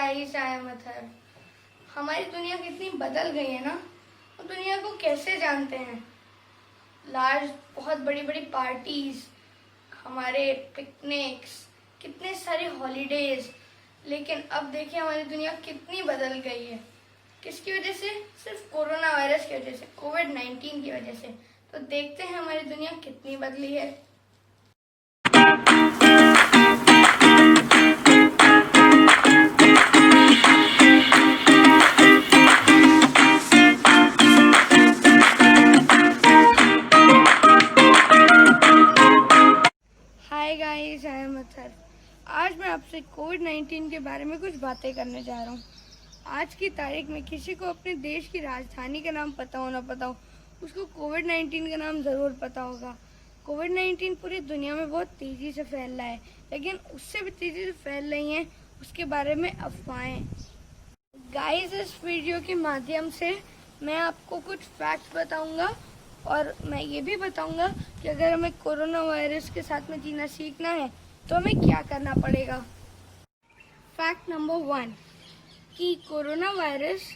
Guys, I am Athar. हमारी दुनिया कितनी बदल गई है ना। हम दुनिया को कैसे जानते हैं? बहुत बड़ी बड़ी पार्टीज, हमारे पिकनिक्स, कितने सारे हॉलीडेज। लेकिन अब देखिए हमारी दुनिया कितनी बदल गई है। किसकी वजह से? सिर्फ कोरोना वायरस की वजह से, कोविड-19 की वजह से। तो देखते हैं हमारी दुनिया कितनी बदली है। Hi guys, I am Athar. आज मैं आपसे कोविड-19 के बारे में कुछ बातें करने जा रहा हूँ। आज की तारीख में किसी को अपने देश की राजधानी का नाम पता हो ना पता हो, उसको कोविड-19 का नाम ज़रूर पता होगा। कोविड-19 पूरी दुनिया में बहुत तेज़ी से फैल रहा है, लेकिन उससे भी तेज़ी से फैल रही हैं उसके बारे में अफवाहें। गाइस, इस वीडियो के माध्यम से मैं आपको कुछ फैक्ट्स बताऊंगा और मैं ये भी बताऊंगा कि अगर हमें कोरोना वायरस के साथ में जीना सीखना है तो हमें क्या करना पड़ेगा। फैक्ट नंबर 1 कि कोरोना वायरस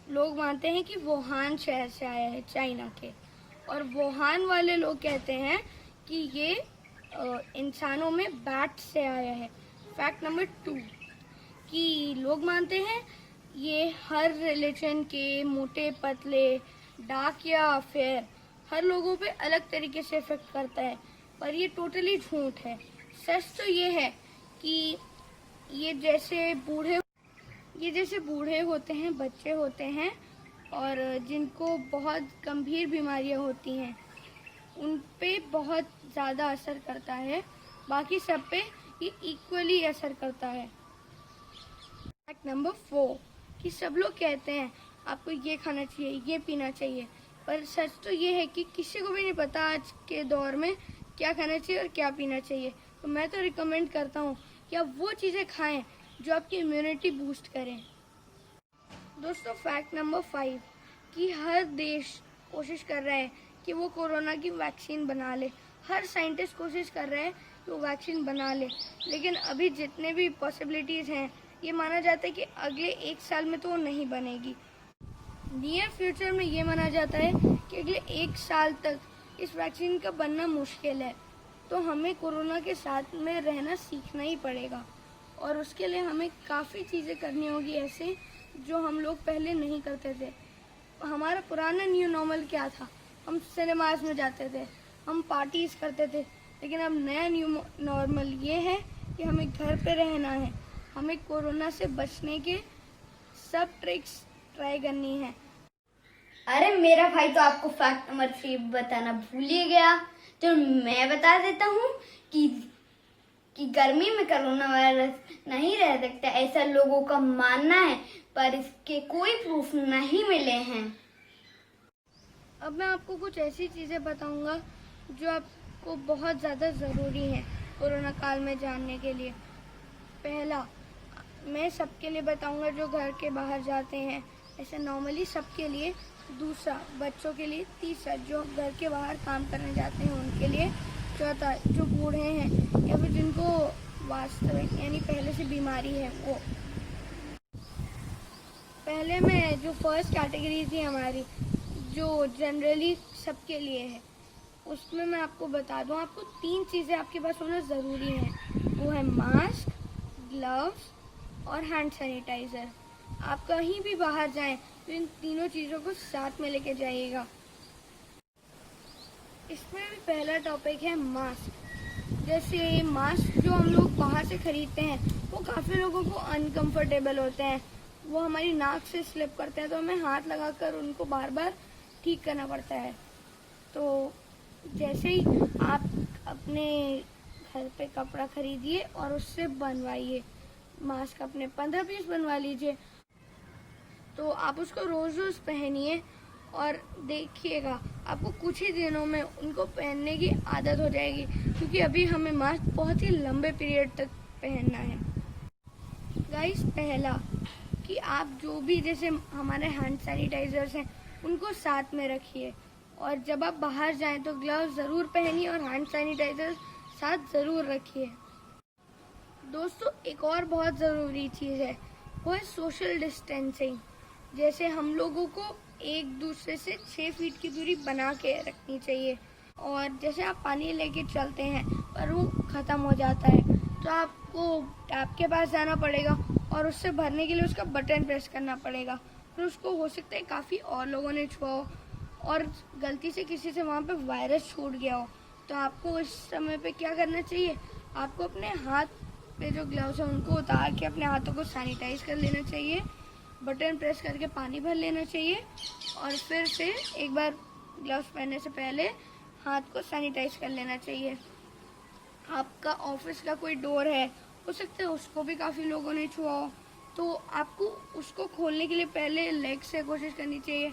लोग मानते हैं कि वुहान शहर से आया है, चाइना के, और वुहान वाले लोग कहते हैं कि ये इंसानों में बैट से आया है। फैक्ट नंबर 2 कि लोग मानते हैं ये हर रिलीजन के, मोटे पतले, डार्क या फेयर, हर लोगों पे अलग तरीके से इफेक्ट करता है, पर ये टोटली झूठ है। सच तो ये है कि ये जैसे बूढ़े होते हैं, बच्चे होते हैं और जिनको बहुत गंभीर बीमारियां होती हैं, उन पे बहुत ज़्यादा असर करता है। बाकी सब पे ये इक्वली असर करता है। फैक्ट नंबर 4 कि सब लोग कहते हैं आपको ये खाना चाहिए, ये पीना चाहिए, पर सच तो ये है कि किसी को भी नहीं पता आज के दौर में क्या खाना चाहिए और क्या पीना चाहिए। तो मैं तो रिकमेंड करता हूँ कि आप वो चीज़ें खाएं जो आपकी इम्यूनिटी बूस्ट करें। दोस्तों, फैक्ट नंबर 5 कि हर देश कोशिश कर रहा है कि वो कोरोना की वैक्सीन बना ले। हर साइंटिस्ट कोशिश कर रहे हैं कि वो वैक्सीन बना ले, लेकिन अभी जितने भी पॉसिबिलिटीज़ हैं, ये माना जाता है कि अगले 1 साल में तो वो नहीं बनेगी। नियर फ्यूचर में ये माना जाता है कि अगले 1 साल तक इस वैक्सीन का बनना मुश्किल है। तो हमें कोरोना के साथ में रहना सीखना ही पड़ेगा, और उसके लिए हमें काफ़ी चीज़ें करनी होगी ऐसे जो हम लोग पहले नहीं करते थे। हमारा पुराना न्यू नॉर्मल क्या था? हम सिनेमाज में जाते थे, हम पार्टीज़ करते थे, लेकिन अब नया न्यू नॉर्मल ये है कि हमें घर पे रहना है। हमें कोरोना से बचने के सब ट्रिक्स ट्राई करनी है। अरे मेरा भाई तो आपको फैक्ट नंबर 3 बताना भूल ही गया, तो मैं बता देता हूँ कि गर्मी में कोरोना वायरस नहीं रह सकता, ऐसा लोगों का मानना है, पर इसके कोई प्रूफ नहीं मिले हैं। अब मैं आपको कुछ ऐसी चीज़ें बताऊंगा जो आपको बहुत ज़्यादा ज़रूरी हैं कोरोना काल में जानने के लिए। पहला, मैं सबके लिए बताऊंगा जो घर के बाहर जाते हैं, ऐसे नॉर्मली सबके लिए। दूसरा, बच्चों के लिए। तीसरा, जो घर के बाहर काम करने जाते हैं उनके लिए। चौथा, जो बूढ़े हैं या फिर जिनको वास्तविक यानी पहले से बीमारी है वो। पहले में जो फर्स्ट कैटेगरी थी हमारी, जो जनरली सबके लिए है, उसमें मैं आपको बता दूं, आपको 3 चीज़ें आपके पास होना ज़रूरी हैं। वो है मास्क, ग्लव्स और हैंड सैनिटाइज़र। आप कहीं भी बाहर जाएं तो इन तीनों चीज़ों को साथ में लेके जाइएगा। इसमें भी पहला टॉपिक है मास्क। जैसे मास्क जो हम लोग बाहर से खरीदते हैं वो काफ़ी लोगों को अनकंफर्टेबल होते हैं, वो हमारी नाक से स्लिप करते हैं, तो हमें हाथ लगाकर उनको बार बार ठीक करना पड़ता है। तो जैसे ही आप अपने घर पे कपड़ा खरीदिए और उससे बनवाइए मास्क, अपने 15 पीस बनवा लीजिए। तो आप उसको रोज़ रोज़ पहनिए और देखिएगा आपको कुछ ही दिनों में उनको पहनने की आदत हो जाएगी, क्योंकि अभी हमें मास्क बहुत ही लंबे पीरियड तक पहनना है। गाइस, पहला कि आप जो भी जैसे हमारे हैंड सैनिटाइजर्स हैं उनको साथ में रखिए, और जब आप बाहर जाएं तो ग्लव्स ज़रूर पहनिए और हैंड सैनिटाइजर साथ ज़रूर रखिए। दोस्तों, एक और बहुत ज़रूरी चीज़ है वो है सोशल डिस्टेंसिंग। जैसे हम लोगों को एक दूसरे से 6 फीट की दूरी बना के रखनी चाहिए। और जैसे आप पानी लेके चलते हैं पर वो ख़त्म हो जाता है तो आपको टैप के पास जाना पड़ेगा और उससे भरने के लिए उसका बटन प्रेस करना पड़ेगा। फिर उसको हो सकता है काफ़ी और लोगों ने छुआ हो और गलती से किसी से वहाँ पे वायरस छूट गया हो। तो आपको इस समय पे क्या करना चाहिए, आपको अपने हाथ पे जो ग्लव्स हैं उनको उतार के अपने हाथों को सैनिटाइज कर लेना चाहिए, बटन प्रेस करके पानी भर लेना चाहिए और फिर से एक बार ग्लव्स पहनने से पहले हाथ को सैनिटाइज कर लेना चाहिए। आपका ऑफिस का कोई डोर है, हो सकता है उसको भी काफ़ी लोगों ने छुआ हो, तो आपको उसको खोलने के लिए पहले लेग से कोशिश करनी चाहिए,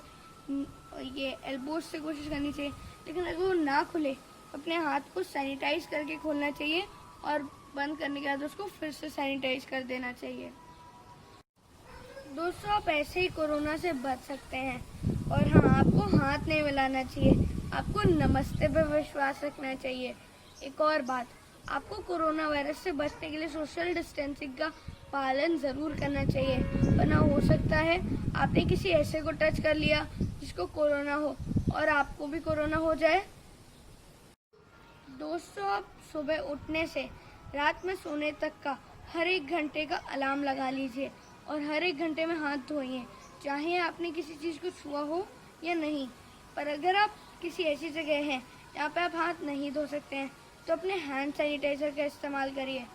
ये एल्बोज से कोशिश करनी चाहिए। लेकिन अगर वो ना खुले, अपने हाथ को सैनिटाइज करके खोलना चाहिए और बंद करने के बाद उसको फिर से सैनिटाइज कर देना चाहिए। दोस्तों, आप ऐसे ही कोरोना से बच सकते हैं। और हाँ, आपको हाथ नहीं मिलाना चाहिए, आपको नमस्ते पर विश्वास रखना चाहिए। एक और बात, आपको कोरोना वायरस से बचने के लिए सोशल डिस्टेंसिंग का पालन ज़रूर करना चाहिए, वरना हो सकता है आपने किसी ऐसे को टच कर लिया जिसको कोरोना हो और आपको भी कोरोना हो जाए। दोस्तों, आप सुबह उठने से रात में सोने तक का हर एक घंटे का अलार्म लगा लीजिए और हर एक घंटे में हाथ धोइए, चाहे आपने किसी चीज़ को छुआ हो या नहीं। पर अगर आप किसी ऐसी जगह हैं जहाँ पे आप हाथ नहीं धो सकते हैं तो अपने हैंड सैनिटाइजर का इस्तेमाल करिए।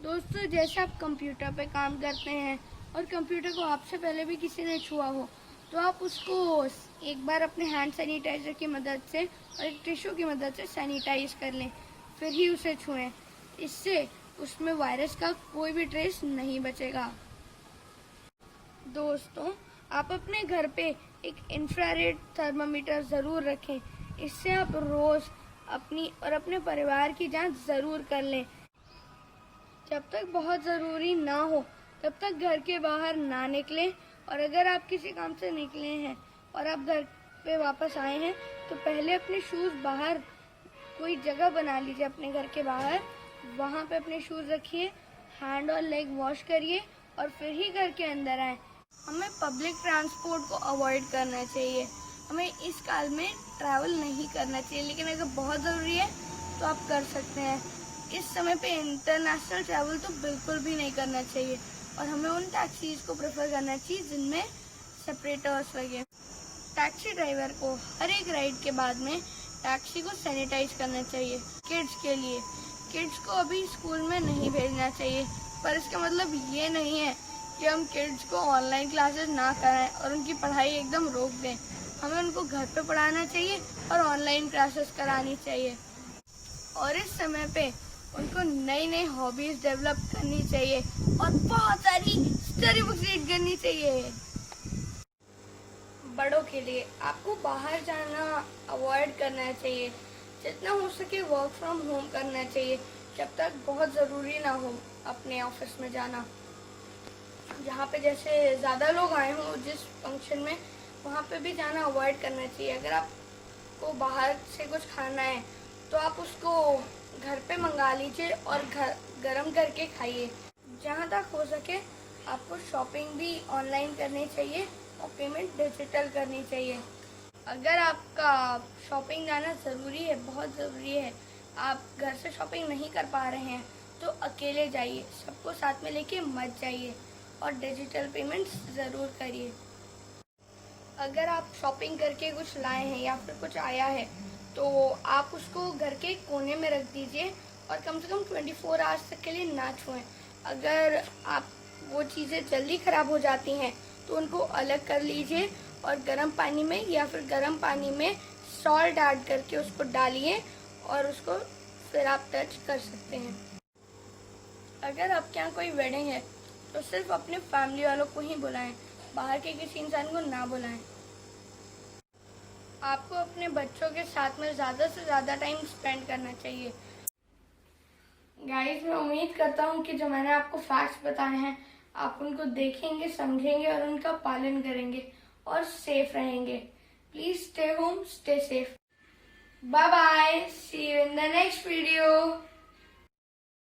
दोस्तों, जैसे आप कंप्यूटर पे काम करते हैं और कंप्यूटर को आपसे पहले भी किसी ने छुआ हो तो आप उसको एक बार अपने हैंड सैनिटाइजर की मदद से और एक टिश्यू की मदद से सैनिटाइज कर लें, फिर ही उसे छुएं। इससे उसमें वायरस का कोई भी ट्रेस नहीं बचेगा। दोस्तों, आप अपने घर पे एक इंफ्रारेड थर्मामीटर ज़रूर रखें, इससे आप रोज़ अपनी और अपने परिवार की जांच ज़रूर कर लें। जब तक बहुत ज़रूरी ना हो तब तक घर के बाहर ना निकलें और अगर आप किसी काम से निकले हैं और आप घर पे वापस आए हैं तो पहले अपने शूज़ बाहर कोई जगह बना लीजिए अपने घर के बाहर, वहाँ पे अपने शूज़ रखिए, हैंड और लेग वॉश करिए और फिर ही घर के अंदर आएँ। हमें पब्लिक ट्रांसपोर्ट को अवॉइड करना चाहिए, हमें इस काल में ट्रैवल नहीं करना चाहिए, लेकिन अगर बहुत ज़रूरी है तो आप कर सकते हैं। इस समय पे इंटरनेशनल ट्रैवल तो बिल्कुल भी नहीं करना चाहिए और हमें उन टैक्सीज़ को प्रेफर करना चाहिए जिनमें सेपरेटर्स लगे। टैक्सी ड्राइवर को हर एक राइड के बाद में टैक्सी को सैनिटाइज करना चाहिए। किड्स को अभी स्कूल में नहीं भेजना चाहिए, पर इसका मतलब ये नहीं है कि हम किड्स को ऑनलाइन क्लासेस ना कराएं और उनकी पढ़ाई एकदम रोक दें। हमें उनको घर पे पढ़ाना चाहिए और ऑनलाइन क्लासेस करानी चाहिए और इस समय पे उनको नई नई हॉबीज डेवलप करनी चाहिए और बहुत सारी स्टोरी बुक्स रीड करनी चाहिए। बड़ों के लिए आपको बाहर जाना अवॉइड करना चाहिए, जितना हो सके वर्क फ्रॉम होम करना चाहिए जब तक बहुत ज़रूरी ना हो अपने ऑफिस में जाना। जहाँ पे जैसे ज़्यादा लोग आए हों जिस फंक्शन में, वहाँ पे भी जाना अवॉइड करना चाहिए। अगर आपको बाहर से कुछ खाना है तो आप उसको घर पे मंगा लीजिए और गरम करके खाइए। जहाँ तक हो सके आपको शॉपिंग भी ऑनलाइन करनी चाहिए और पेमेंट डिजिटल करनी चाहिए। अगर आपका शॉपिंग जाना ज़रूरी है, बहुत ज़रूरी है, आप घर से शॉपिंग नहीं कर पा रहे हैं तो अकेले जाइए, सबको साथ में लेके मत जाइए और डिजिटल पेमेंट्स ज़रूर करिए। अगर आप शॉपिंग करके कुछ लाए हैं या फिर कुछ आया है तो आप उसको घर के कोने में रख दीजिए और कम से कम 24 आवर्स तक के लिए ना छुएं। अगर आप वो चीज़ें जल्दी ख़राब हो जाती हैं तो उनको अलग कर लीजिए और गर्म पानी में या फिर गर्म पानी में सॉल्ट ऐड करके उसको डालिए और उसको फिर आप टच कर सकते हैं। अगर आपके यहाँ कोई वेडिंग है तो सिर्फ अपने फैमिली वालों को ही बुलाएं, बाहर के किसी इंसान को ना बुलाएं। आपको अपने बच्चों के साथ में ज़्यादा से ज़्यादा टाइम स्पेंड करना चाहिए। गाइस, मैं उम्मीद करता हूँ कि जो मैंने आपको फैक्ट्स बताए हैं आप उनको देखेंगे, समझेंगे और उनका पालन करेंगे और सेफ रहेंगे। Please stay home, stay safe. Bye bye, see you in the next video.